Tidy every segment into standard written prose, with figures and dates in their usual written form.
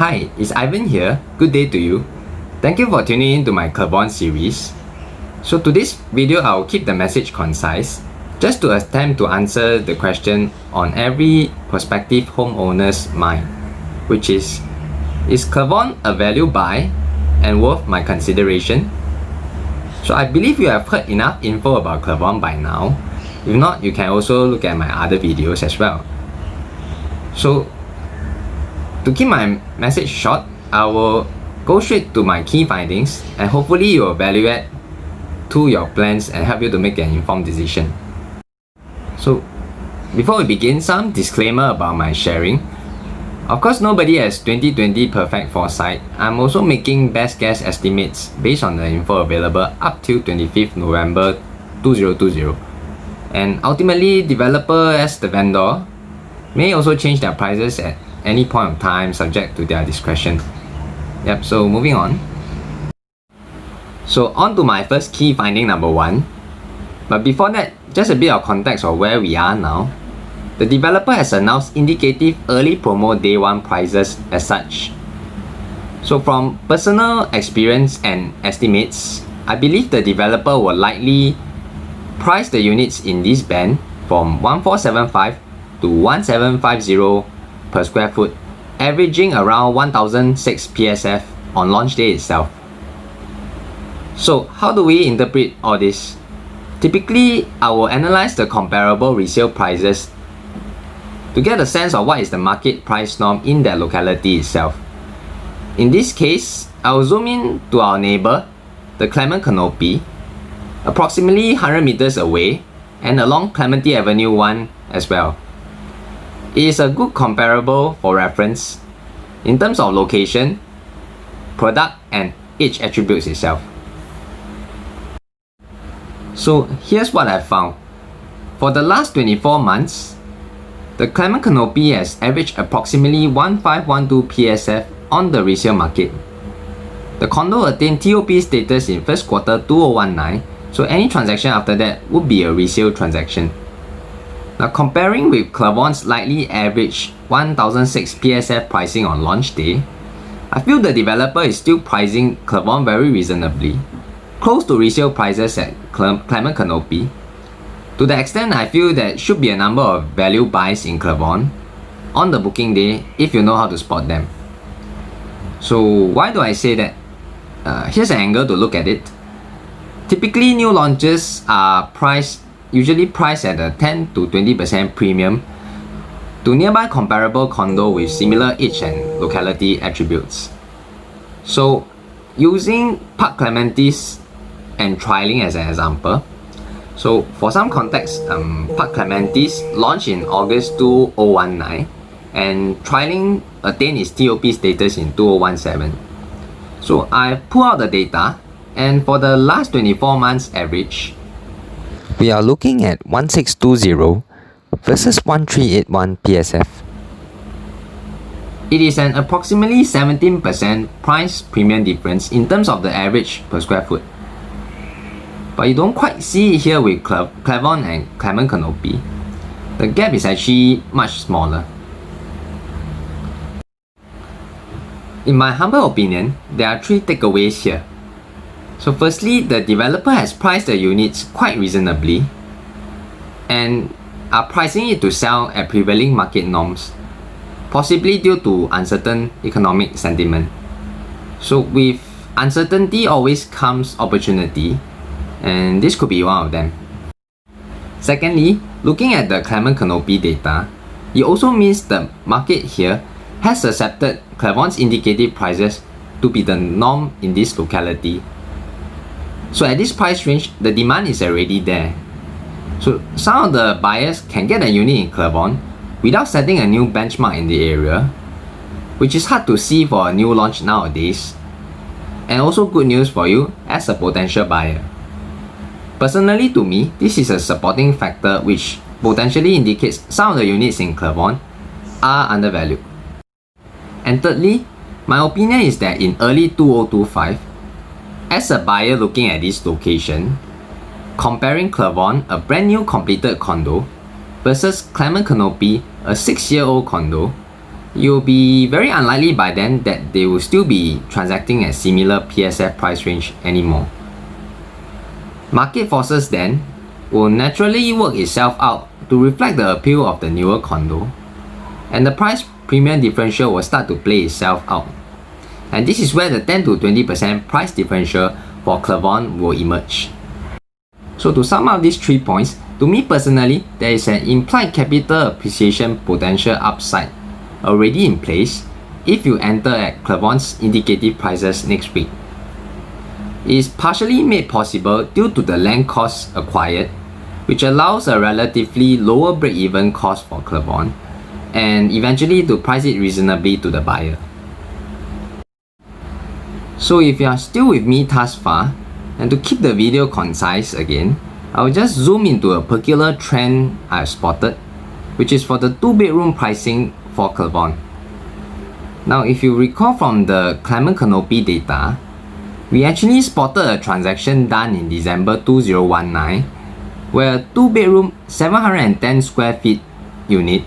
Hi, it's Ivan here. Good day to you. Thank you for tuning in to my Clavon series. So today's video, I'll keep the message concise, just to attempt to answer the question on every prospective homeowner's mind, which is Clavon a value buy and worth my consideration? So I believe you have heard enough info about Clavon by now. If not, you can also look at my other videos as well. So to keep my message short, I will go straight to my key findings and hopefully you will evaluate to your plans and help you to make an informed decision. So before we begin, some disclaimer about my sharing. Of course, nobody has 2020 perfect foresight. I'm also making best guess estimates based on the info available up till 25th November 2020. And ultimately, developer as the vendor may also change their prices at any point of time subject to their discretion. Yep, so moving on. So on to my first key finding number 1. But before that, just a bit of context of where we are now. The developer has announced indicative early promo day 1 prices as such. So from personal experience and estimates, I believe the developer will likely price the units in this band from 1475 to 1750 per square foot, averaging around 1006 PSF on launch day itself. So how do we interpret all this? Typically, I will analyze the comparable resale prices to get a sense of what is the market price norm in that locality itself. In this case, I will zoom in to our neighbor, the Clement Canopy, approximately 100 meters away and along Clementi Avenue 1 as well. It is a good comparable for reference in terms of location, product and age attributes itself. So here's what I found. For the last 24 months, the Clement Canopy has averaged approximately 1512 PSF on the resale market. The condo attained TOP status in first quarter 2019, so any transaction after that would be a resale transaction. Now comparing with Clavon's likely average 1006 PSF pricing on launch day, I feel the developer is still pricing Clavon very reasonably, close to resale prices at Clement Canopy. To the extent I feel there should be a number of value buys in Clavon on the booking day if you know how to spot them. So why do I say that? Here's an angle to look at it. Typically, new launches are usually priced at a 10 to 20% premium to nearby comparable condo with similar age and locality attributes. So using Park Clementi's and Trialing as an example, so for some context, Park Clementi's launched in August 2019 and Trialing attained its TOP status in 2017. So I pull out the data, and for the last 24 months average, we are looking at 1620 versus 1381 PSF. It is an approximately 17% price premium difference in terms of the average per square foot. But you don't quite see it here with Clavon and Clement Canopy. The gap is actually much smaller. In my humble opinion, there are 3 takeaways here. So firstly, the developer has priced the units quite reasonably and are pricing it to sell at prevailing market norms, possibly due to uncertain economic sentiment. So with uncertainty always comes opportunity, and this could be one of them. Secondly, looking at the Clement Canopy data, it also means the market here has accepted Clavon's indicative prices to be the norm in this locality. So at this price range, the demand is already there. So some of the buyers can get a unit in Clavon without setting a new benchmark in the area, which is hard to see for a new launch nowadays, and also good news for you as a potential buyer. Personally, to me, this is a supporting factor which potentially indicates some of the units in Clavon are undervalued. And thirdly, my opinion is that in early 2025, as a buyer looking at this location, comparing Clavon, a brand new completed condo, versus Clement Canopy, a 6-year-old condo, You'll be very unlikely by then that they will still be transacting at similar PSF price range anymore. Market forces then will naturally work itself out to reflect the appeal of the newer condo, and the price premium differential will start to play itself out. And this is where the 10 to 20% price differential for Clavon will emerge. So to sum up these 3 points, to me personally, there is an implied capital appreciation potential upside already in place if you enter at Clavon's indicative prices next week. It is partially made possible due to the land cost acquired, which allows a relatively lower break-even cost for Clavon, and eventually to price it reasonably to the buyer. So if you are still with me thus far, and to keep the video concise again, I will just zoom into a peculiar trend I have spotted, which is for the 2-bedroom pricing for Clavon. Now if you recall from the Clement Canopy data, we actually spotted a transaction done in December 2019 where a 2-bedroom 710 square feet unit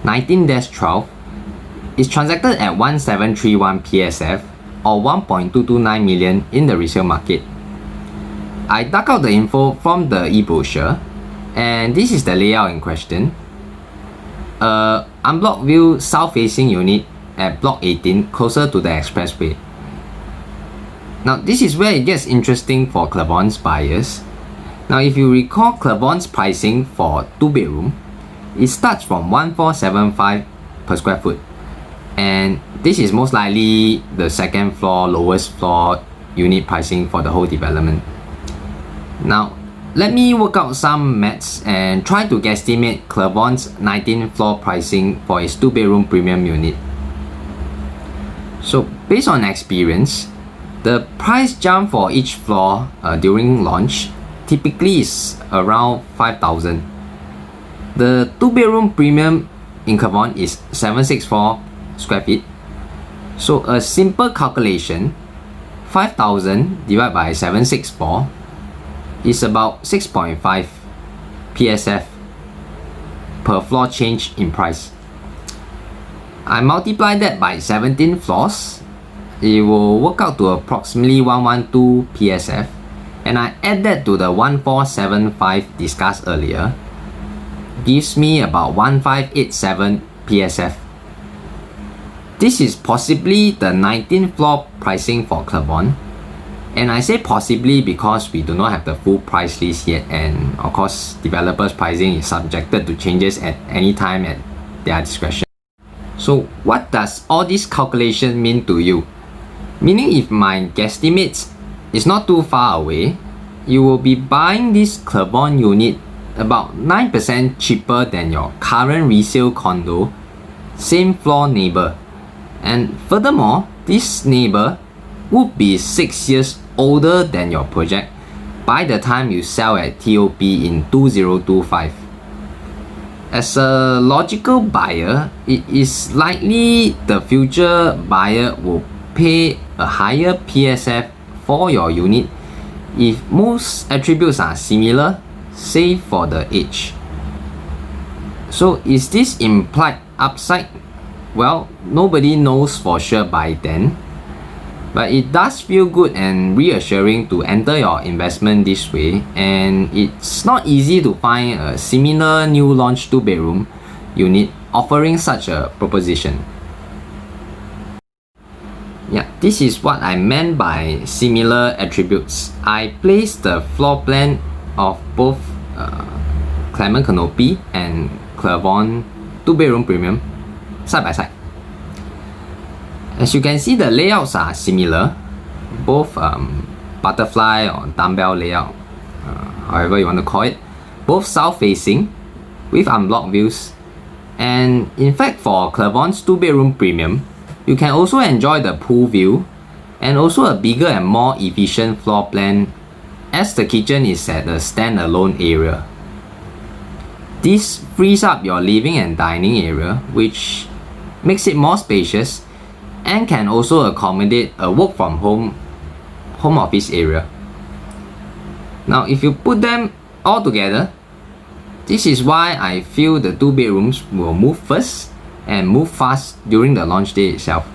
19-12 is transacted at 1731 PSF or 1.229 million in the resale market. I dug out the info from the e-brochure, and this is the layout in question. Unblock view south-facing unit at block 18 closer to the expressway. Now this is where it gets interesting for Clavon's buyers. Now if you recall Clavon's pricing for 2-bedroom, it starts from 1475 per square foot, and this is most likely the second floor, lowest floor unit pricing for the whole development. Now let me work out some maths and try to guesstimate Clavon's 19th floor pricing for its 2-bedroom premium unit. So based on experience, the price jump for each floor during launch typically is around 5,000. The 2-bedroom premium in Clavon is 764 square feet. So a simple calculation, 5,000 divided by 764 is about 6.5 PSF per floor change in price. I multiply that by 17 floors, it will work out to approximately 112 PSF, and I add that to the 1475 discussed earlier, gives me about 1587 PSF. This is possibly the 19th floor pricing for Clavon, and I say possibly because we do not have the full price list yet, and of course developers' pricing is subjected to changes at any time at their discretion. So what does all this calculation mean to you? Meaning if my guesstimates is not too far away, you will be buying this Clavon unit about 9% cheaper than your current resale condo, same floor neighbor. And furthermore, this neighbor would be 6 years older than your project by the time you sell at TOP in 2025. As a logical buyer, it is likely the future buyer will pay a higher PSF for your unit if most attributes are similar, save for the age. So is this implied upside? Well, nobody knows for sure by then, but it does feel good and reassuring to enter your investment this way, and it's not easy to find a similar new launch 2-bedroom unit offering such a proposition. Yeah, this is what I meant by similar attributes. I placed the floor plan of both Clement Canopy and Clavon 2-bedroom premium side by side. As you can see, the layouts are similar, both butterfly or dumbbell layout, however you want to call it, both south facing with unblocked views. And in fact, for Clavon's 2-bedroom premium, you can also enjoy the pool view and also a bigger and more efficient floor plan, as the kitchen is at a standalone area. This frees up your living and dining area, which makes it more spacious and can also accommodate a work from home office area. Now if you put them all together, this is why I feel the 2 bedrooms will move first and move fast during the launch day itself.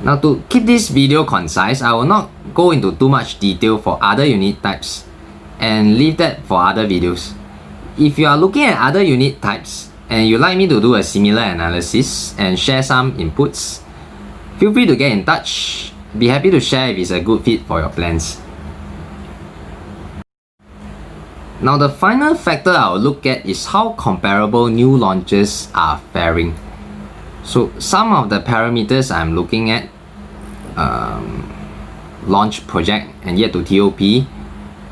Now, to keep this video concise, I will not go into too much detail for other unit types and leave that for other videos. If you are looking at other unit types and you'd like me to do a similar analysis and share some inputs, feel free to get in touch. Be happy to share if it's a good fit for your plans. Now, the final factor I'll look at is how comparable new launches are faring. So some of the parameters I'm looking at, launch project and yet to TOP,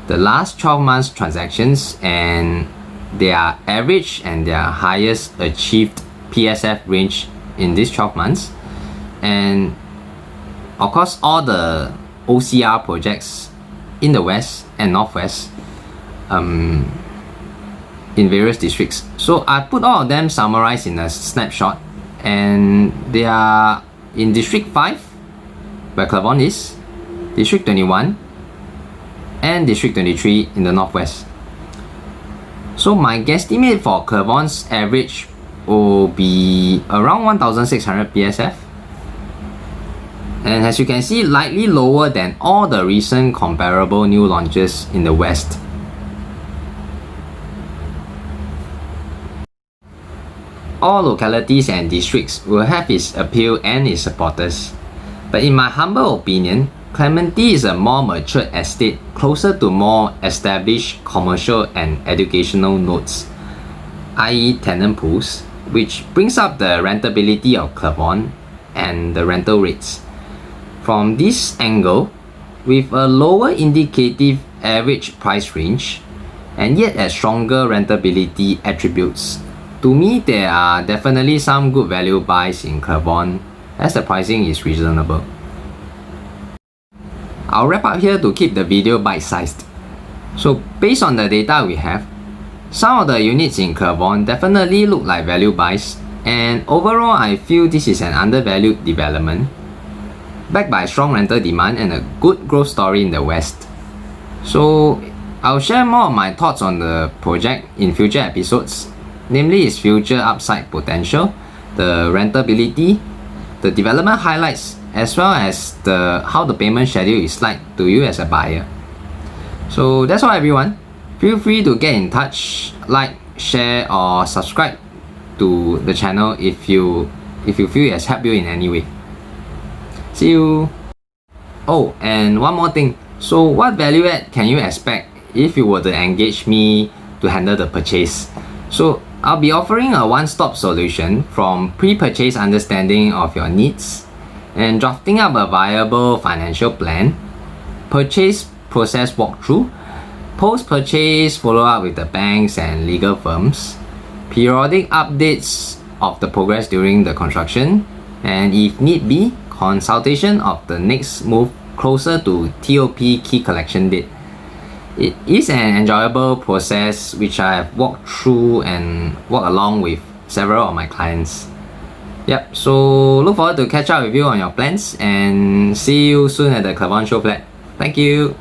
the last 12 months transactions and their average and their highest achieved PSF range in these 12 months, and of course all the OCR projects in the West and Northwest in various districts. So I put all of them summarized in a snapshot, and they are in District 5, where Clavon is, District 21, and District 23 in the Northwest. So my guesstimate for Clavon's average will be around 1,600 PSF. And as you can see, slightly lower than all the recent comparable new launches in the West. All localities and districts will have its appeal and its supporters. But in my humble opinion, Clementi is a more mature estate closer to more established commercial and educational nodes, i.e. tenant pools, which brings up the rentability of Clavon and the rental rates. From this angle, with a lower indicative average price range and yet a stronger rentability attributes, to me there are definitely some good value buys in Clavon as the pricing is reasonable. I'll wrap up here to keep the video bite-sized. So based on the data we have, some of the units in Clavon definitely look like value buys, and overall I feel this is an undervalued development, backed by strong rental demand and a good growth story in the West. So I'll share more of my thoughts on the project in future episodes, namely its future upside potential, the rentability, the development highlights, as well as how the payment schedule is like to you as a buyer. So that's all everyone. Feel free to get in touch, like, share or subscribe to the channel if you feel it has helped you in any way. See you! Oh, and one more thing. So what value add can you expect if you were to engage me to handle the purchase? So I'll be offering a one-stop solution from pre-purchase understanding of your needs and drafting up a viable financial plan, purchase process walkthrough, post-purchase follow-up with the banks and legal firms, periodic updates of the progress during the construction, and if need be, consultation of the next move closer to TOP key collection date. It is an enjoyable process which I have walked through and walked along with several of my clients. Yep, so look forward to catch up with you on your plans and see you soon at the Clavon show flat. Thank you!